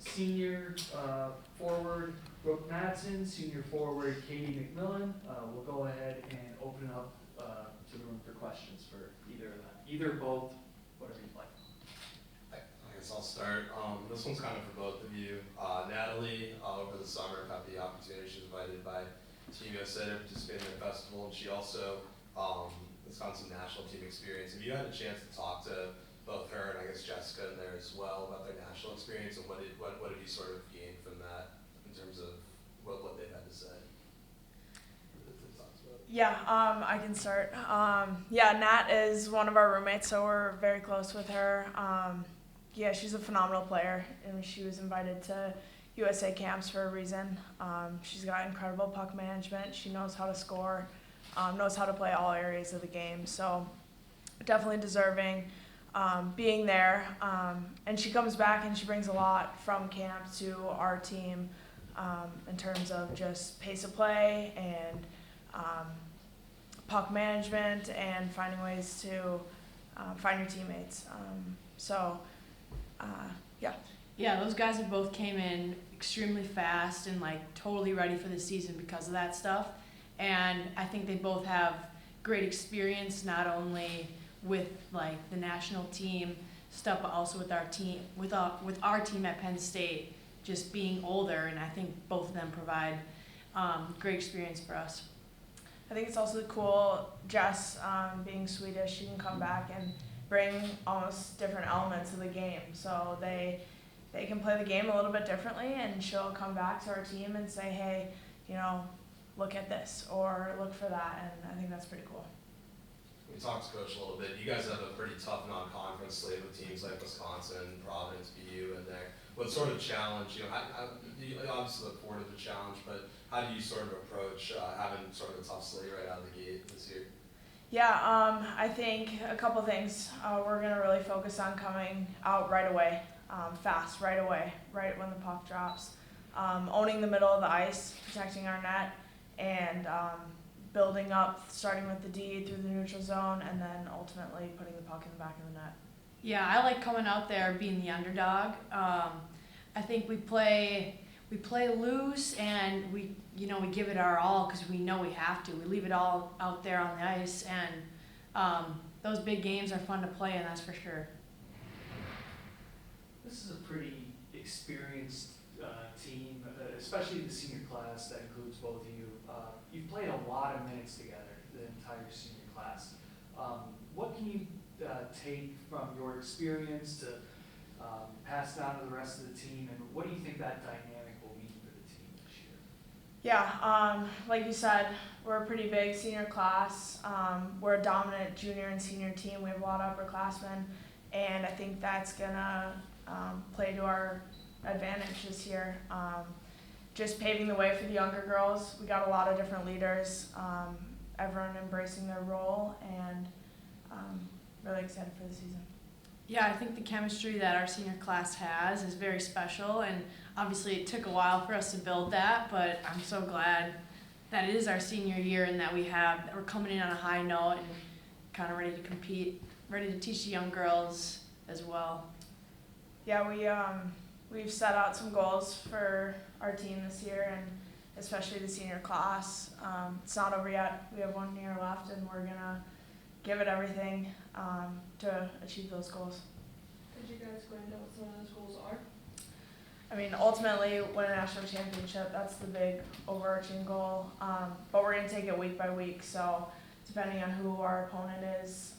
senior forward Brooke Madsen, senior forward Katie McMillan. We'll go ahead and open up to the room for questions for either of them. Either, both, whatever you'd like. I guess I'll start. This one's kind of for both of you. Natalie, over the summer, got the opportunity. She was invited by Team USA to participate in their festival, and she also has gotten some national team experience. Have you had a chance to talk to both her and I guess Jessica in there as well about their national experience, and what have you sort of gained from that in terms of what they've had to say? Yeah, I can start. Yeah, Nat is one of our roommates, so we're very close with her. Yeah, she's a phenomenal player, and she was invited to USA camps for a reason. She's got incredible puck management. She knows how to score, knows how to play all areas of the game. So definitely deserving being there. And she comes back and she brings a lot from camp to our team in terms of just pace of play and puck management and finding ways to find your teammates. Yeah. Yeah, those guys have both came in extremely fast and like totally ready for the season because of that stuff. And I think they both have great experience, not only with like the national team stuff, but also with our team, with our team at Penn State, just being older. And I think both of them provide great experience for us. I think it's also cool, Jess, being Swedish, she can come back and bring almost different elements of the game. So they can play the game a little bit differently, and she'll come back to our team and say, hey, you know, look at this or look for that, and I think that's pretty cool. We talked to Coach a little bit. You guys have a pretty tough non-conference slate with teams like Wisconsin, Providence, BU, and there. What sort of challenge, you obviously look forward to the challenge, but how do you sort of approach having sort of a tough slate right out of the gate this year? Yeah, I think a couple things. We're going to really focus on coming out right away, fast, right away, right when the puck drops. Owning the middle of the ice, protecting our net, and building up, starting with the D through the neutral zone, and then ultimately putting the puck in the back of the net. Yeah, I like coming out there being the underdog. I think we play loose and we give it our all because we know we have to. We leave it all out there on the ice, and those big games are fun to play in, that's for sure. This is a pretty experienced team, especially the senior class that includes both of you. You've played a lot of minutes together, the entire senior class. What can you take from your experience to pass down to the rest of the team, and what do you think that dynamic will mean for the team this year? Yeah, like you said, we're a pretty big senior class. We're a dominant junior and senior team. We have a lot of upperclassmen, and I think that's gonna play to our advantage this year. Just paving the way for the younger girls. We got a lot of different leaders, everyone embracing their role, and really excited for the season. Yeah, I think the chemistry that our senior class has is very special, and obviously it took a while for us to build that, but I'm so glad that it is our senior year and that we're coming in on a high note and kind of ready to compete, ready to teach the young girls as well. Yeah, we've set out some goals for our team this year, and especially the senior class. It's not over yet. We have 1 year left, and we're gonna give it everything to achieve those goals. Could you guys go into what some of those goals are? I mean, ultimately, win a national championship. That's the big overarching goal. But we're going to take it week by week. So depending on who our opponent is,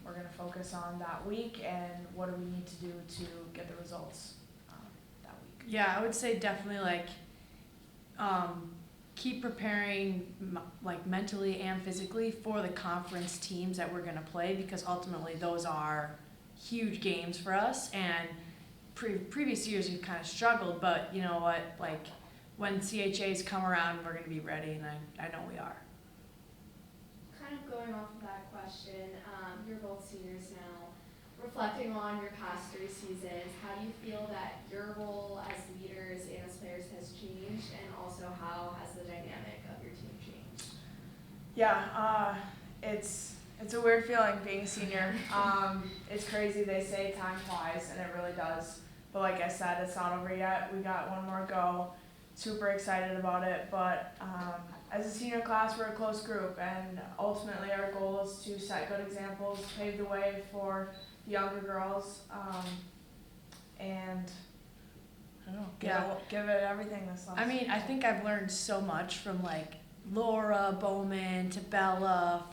we're going to focus on that week and what do we need to do to get the results that week. Yeah, I would say definitely keep preparing like mentally and physically for the conference teams that we're going to play, because ultimately those are huge games for us, and previous years we've kind of struggled, but you know what, like when CHAs come around we're going to be ready, and I know we are. Kind of going off of that question, you're both seniors now. Reflecting on your past 3 seasons, how do you feel that your role as leaders and as players has changed, and also how has the dynamic of your team changed? Yeah, it's a weird feeling being a senior. It's crazy. They say time flies, and it really does. but like I said, it's not over yet. We got one more go. Super excited about it, but as a senior class, we're a close group, and ultimately our goal is to set good examples, pave the way for the younger girls, and I don't know, give it everything this last. I mean, I think I've learned so much from like Laura Bowman to Bella,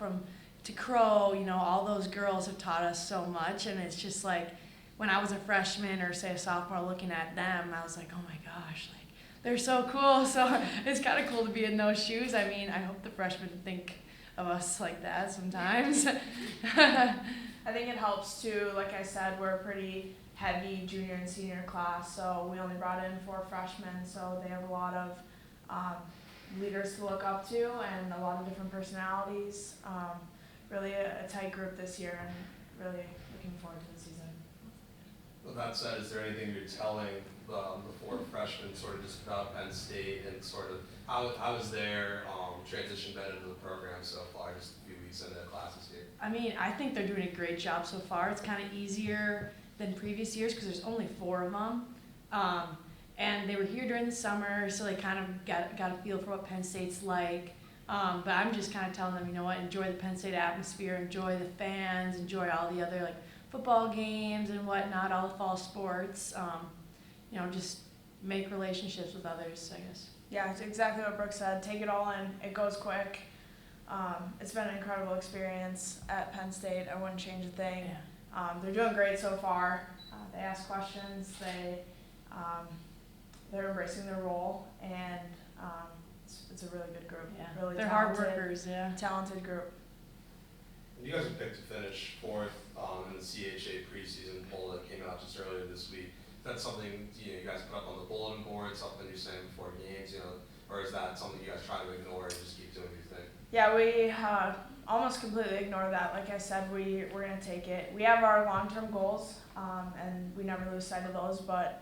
to Crow. You know, all those girls have taught us so much, and it's just like when I was a freshman or say a sophomore looking at them, I was like, oh my gosh, like they're so cool. So it's kind of cool to be in those shoes. I mean, I hope the freshmen think of us like that sometimes. I think it helps too. Like I said, we're a pretty heavy junior and senior class, so we only brought in 4 freshmen, so they have a lot of leaders to look up to and a lot of different personalities. Really a tight group this year, and really looking forward to the season. With that said, is there anything you're telling the 4 freshmen sort of just about Penn State and sort of how is their transition been into the program so far, just a few weeks into the classes here? I mean, I think they're doing a great job so far. It's kind of easier than previous years because there's only 4 of them. And they were here during the summer, so they kind of got a feel for what Penn State's like. But I'm just kind of telling them, you know what, enjoy the Penn State atmosphere, enjoy the fans, enjoy all the other like football games and whatnot, all the fall sports. You know, just make relationships with others, I guess. Yeah, it's exactly what Brooke said. Take it all in. It goes quick. It's been an incredible experience at Penn State. I wouldn't change a thing. Yeah. They're doing great so far. They ask questions. They're embracing their role, and it's a really good group. Yeah. Really They're talented, hard workers, yeah. talented group. You guys were picked to finish 4th in the CHA preseason poll that came out just earlier this week. Is that something you guys put up on the bulletin board, something you're saying before games, or is that something you guys try to ignore and just keep doing your thing? Yeah, we almost completely ignore that. Like I said, we're going to take it. We have our long-term goals, and we never lose sight of those, but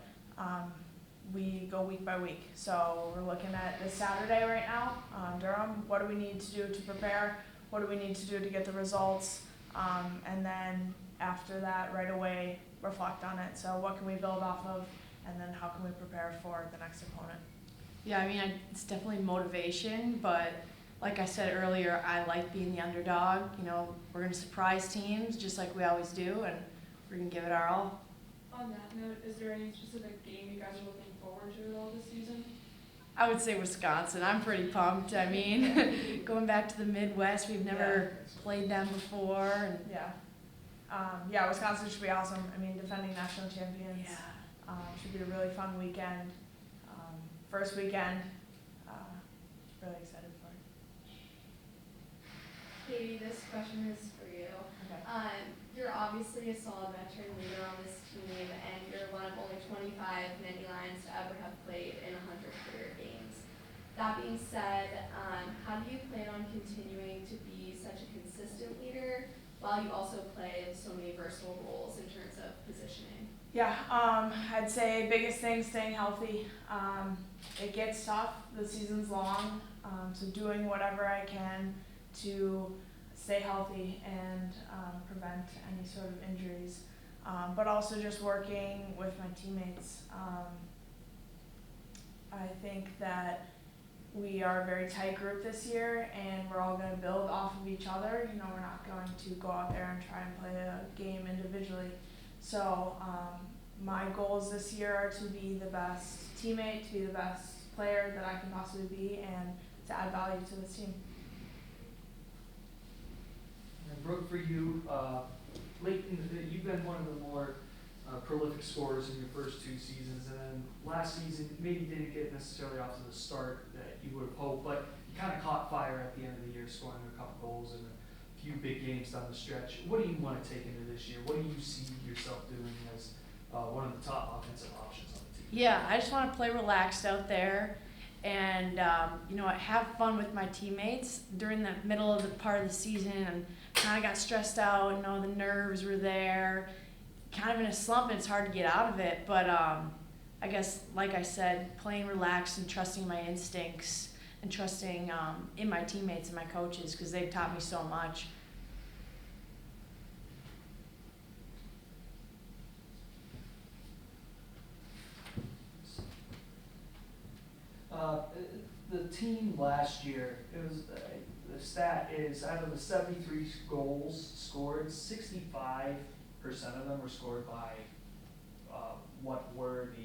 we go week by week. So we're looking at this Saturday right now, Durham. What do we need to do to prepare? What do we need to do to get the results? And then after that, right away, reflect on it. So what can we build off of, and then how can we prepare for the next opponent? Yeah, I mean, it's definitely motivation, but like I said earlier, I like being the underdog. You know, we're going to surprise teams just like we always do, and we're going to give it our all. On that note, is there any specific game you guys are looking forward to at all this season? I would say Wisconsin. I'm pretty pumped. I mean, going back to the Midwest, we've never played them before. And Yeah, Wisconsin should be awesome. I mean, defending national champions. yeah. Should be a really fun weekend. First weekend. Really excited for it. Katie, this question is for you. Okay. You're obviously a solid veteran leader on this team, and you're one of only 25 Nittany Lions to ever have played in 100 career games. That being said, how do you plan on continuing to be such a consistent leader while you also play so many versatile roles in terms of positioning? Yeah, I'd say biggest thing, staying healthy. It gets tough. The season's long, so doing whatever I can to stay healthy and prevent any sort of injuries. But also just working with my teammates. I think that we are a very tight group this year, and we're all going to build off of each other. You know, we're not going to go out there and try and play a game individually. So my goals this year are to be the best teammate, to be the best player that I can possibly be, and to add value to this team. And Brooke, for you, you've been one of the more prolific scorers in your first 2 seasons, and then last season maybe didn't get necessarily off to the start that you would have hoped, but you kind of caught fire at the end of the year, scoring a couple goals and a few big games down the stretch. What do you want to take into this year? What do you see yourself doing as one of the top offensive options on the team? Yeah, I just want to play relaxed out there and, you know, have fun with my teammates. During the middle of the part of the season, and kind of got stressed out, you know, the nerves were there, kind of in a slump, and it's hard to get out of it. But I guess, like I said, playing relaxed and trusting my instincts and trusting in my teammates and my coaches, because they've taught me so much. the team last year, it was, the stat is out of the 73 goals scored, 65% of them were scored by what were the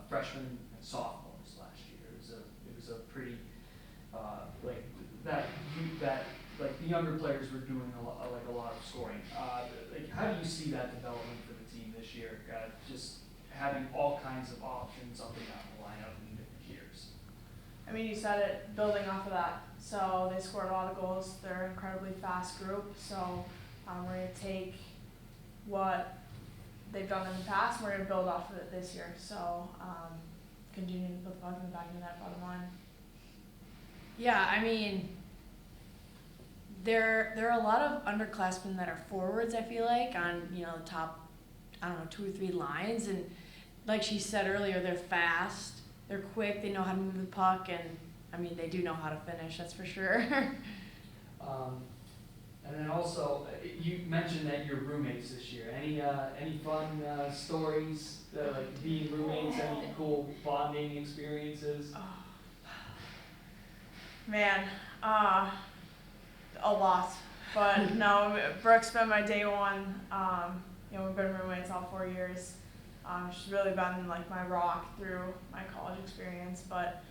freshmen and sophomores last year. It was a pretty like the younger players were doing a lot of scoring. Like, how do you see that development for the team this year? Just having all kinds of options up and down the lineup in different years. I mean, you said it, building off of that. So they scored a lot of goals. They're an incredibly fast group. So we're going to take what they've done in the past and we're going to build off of it this year. So continuing to put the puck in the back of the net, bottom line. Yeah, I mean, there are a lot of underclassmen that are forwards, I feel like, on, you know, the top, I don't know, 2 or 3 lines. And like she said earlier, they're fast, they're quick, they know how to move the puck, and I mean, they do know how to finish, that's for sure. And then also, you mentioned that you're roommates this year. Any fun stories, like being roommates, any cool bonding experiences? Man, a lot. But no, Brooke's been my day one. You know, we've been roommates all 4 years. She's really been like my rock through my college experience. But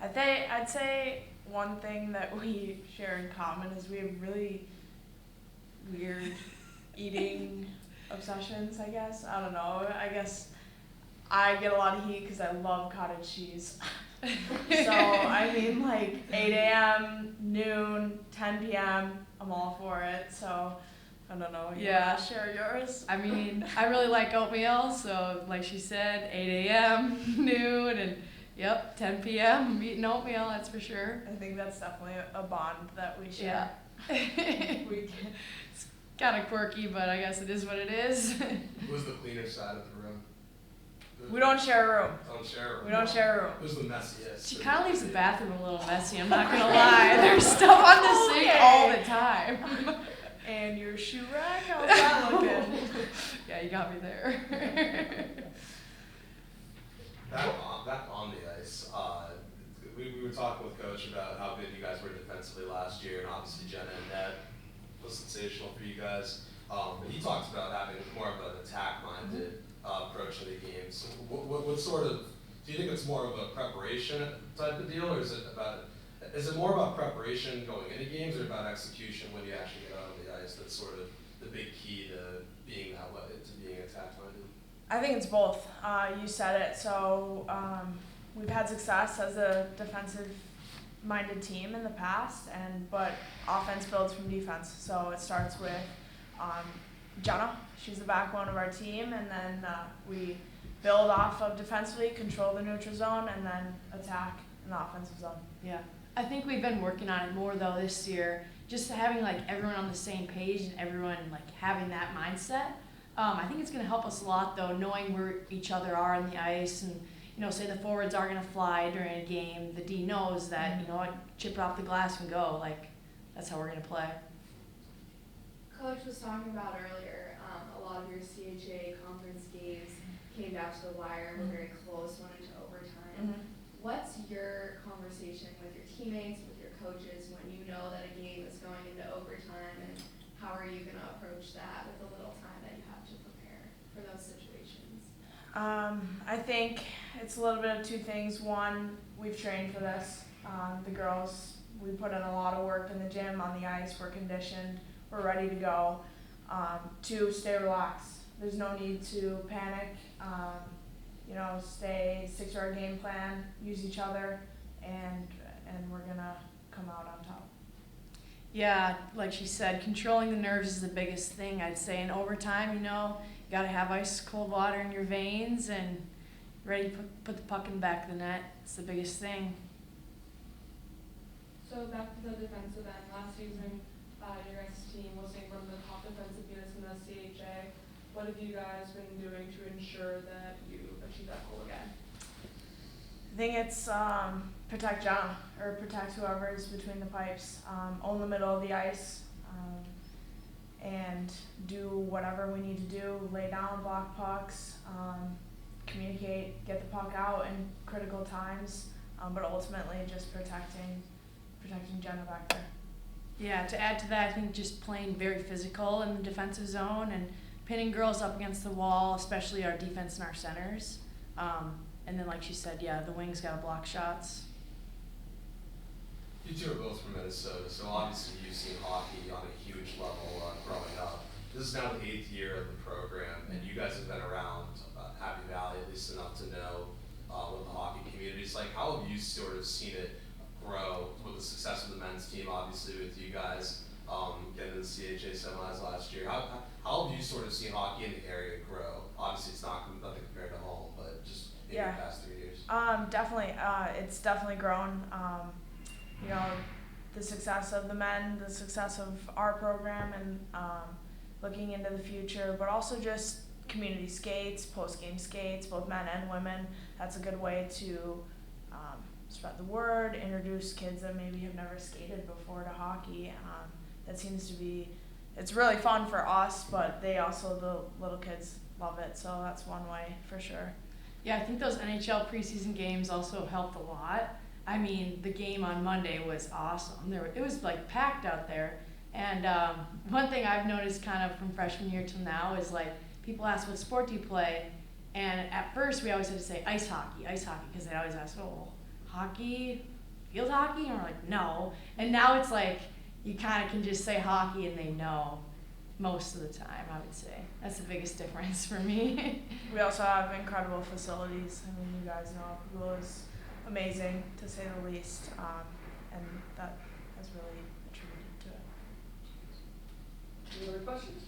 I'd say one thing that we share in common is we have really weird eating obsessions, I guess. I don't know. I guess I get a lot of heat because I love cottage cheese. So, I mean, like 8 a.m., noon, 10 p.m., I'm all for it. So, I don't know. Yeah. Share yours? I mean, I really like oatmeal, so like she said, 8 a.m., noon, and yep, 10 p.m., I'm eating oatmeal, that's for sure. I think that's definitely a bond that we share. Yeah. It's kind of quirky, but I guess it is what it is. Who's the cleaner side of the room? We don't share a room. Don't share a room. We don't share a room. Who's the messiest? She kind of leaves the bathroom a little messy, I'm not gonna lie. There's stuff on the sink all the time. And your shoe rack? How's that looking? Yeah, you got me there. Back on the ice, we were talking with Coach about how good you guys were defensively last year, and obviously Jenna and Ned was sensational for you guys. But he talked about having more of an attack-minded approach to the game. So what sort of, do you think it's more of a preparation type of deal, or is it more about preparation going into games, or about execution when you actually get out on the ice? That's sort of the big key to being that way, to being attack-minded. I think it's both. You said it. So we've had success as a defensive-minded team in the past, but offense builds from defense. So it starts with Jenna. She's the backbone of our team, and then we build off of defensively, control the neutral zone, and then attack in the offensive zone. Yeah. I think we've been working on it more though this year, just having like everyone on the same page and everyone like having that mindset. I think it's going to help us a lot though, knowing where each other are on the ice, and you know, say the forwards are going to fly during a game, the D knows that, you know what, chip it off the glass and go. Like, that's how we're going to play. Coach was talking about earlier, a lot of your CHA conference games came down to the wire, were very close, went into overtime. What's your conversation with your teammates, with your coaches, when you know that a game is going into overtime, and how are you going to approach that with the little time that you have to prepare for those situations? I think it's a little bit of two things. One, we've trained for this. The girls, we put in a lot of work in the gym, on the ice, we're conditioned, we're ready to go. Two, stay relaxed. There's no need to panic. You know, stick to our game plan, use each other, and we're gonna come out on top. Yeah, like she said, controlling the nerves is the biggest thing, I'd say. In overtime, you know, you gotta have ice cold water in your veins and ready to put the puck in the back of the net. It's the biggest thing. So back to the defensive end, last season, your guys' team was named one of the top defensive units in the CHA. What have you guys been doing to ensure that you achieve that goal again? I think it's protect Jenna, or protect whoever is between the pipes. Own the middle of the ice, and do whatever we need to do. Lay down, block pucks, communicate, get the puck out in critical times. but ultimately just protecting Jenna back there. Yeah, to add to that, I think just playing very physical in the defensive zone and pinning girls up against the wall, especially our defense and our centers. And then, like she said, yeah, the wings got to block shots. You two are both from Minnesota, so obviously you've seen hockey on a huge level growing up. This is now the 8th year of the program, and you guys have been around Happy Valley at least enough to know what the hockey community is like. How have you sort of seen it grow with the success of the men's team, obviously with you guys getting to the CHA semis last year? How have you sort of seen hockey in the area grow? Obviously it's nothing compared to home, but just in the past 3 years. Definitely, it's definitely grown. You know, the success of the men, the success of our program, and looking into the future, but also just community skates, post-game skates, both men and women. That's a good way to spread the word, introduce kids that maybe have never skated before to hockey. That seems to be, it's really fun for us, but they also, the little kids love it, so that's one way for sure. Yeah, I think those NHL preseason games also helped a lot. I mean, the game on Monday was awesome. It was like packed out there. And one thing I've noticed kind of from freshman year till now is like people ask what sport do you play, and at first we always had to say ice hockey, because they always ask, oh, hockey, field hockey, and we're like, no. And now it's like you kind of can just say hockey and they know most of the time. I would say that's the biggest difference for me. We also have incredible facilities. I mean, you guys know Google is amazing to say the least, and that has really attributed to it. Any other questions?